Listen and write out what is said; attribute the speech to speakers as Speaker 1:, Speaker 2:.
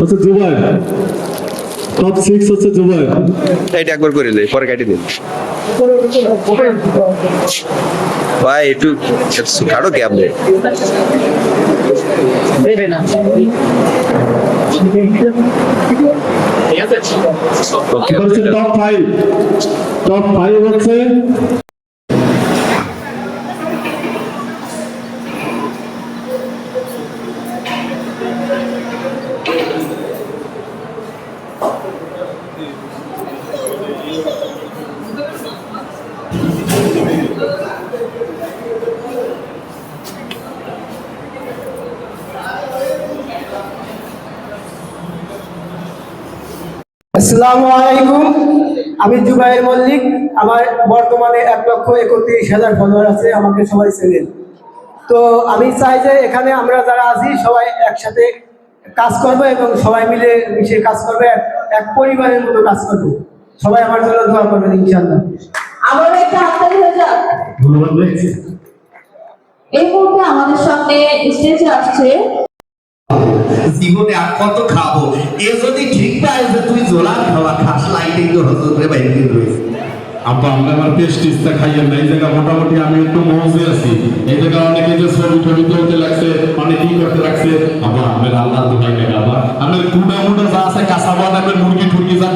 Speaker 1: হচ্ছে Dubai, top 6 হচ্ছে Dubai.
Speaker 2: এটা একবার করে দেই, পরে কাটি দিন ভাই। একটু কাটো গ্যাপ নেই।
Speaker 1: হচ্ছে টপ 5, টপ 5 হচ্ছে
Speaker 3: আসসালামু আলাইকুম। আমি জুবাইর মল্লিক। আমার বর্তমানে 1,31,000 ফলোয়ার আছে, আমাকে সবাই চেনেন। তো আমি চাই যে এখানে আমরা যারা আছি সবাই একসাথে কাজ করবো এবং সবাই মিলে মিশে কাজ করবে, এক পরিবারের মতো কাজ করবো। সবাই আমার জন্য দোয়া করবেন ইনশাআল্লাহ।
Speaker 4: আমাদের একটা হাততালি হয়ে যাক।
Speaker 1: ধন্যবাদ দেখছি।
Speaker 4: এই মুহূর্তে আমাদের সামনে স্টেজে আসছে
Speaker 5: জীবনে আর কত খাবো, এ যদি ঠিক পায় যে তুই জোলা খাওয়া খাস লাইটিং তো হতো রে বাইরে রয়েছে।
Speaker 6: আব্বা আমরা আমার পেস্টিসটা খাইয়েন না। এই জায়গা মোটামুটি আমি একটু মজে আছি। এই জায়গা অনেকে যে ছবি টবি তুলতে লাগছে, অনেকেই করতে লাগছে। আব্বা আমার আল্লাহ দোহাই লাগে, আব্বা আমার কুড়া মুড়া যা আছে কাঁচা বানাবেন, মুরগি টুরগি যা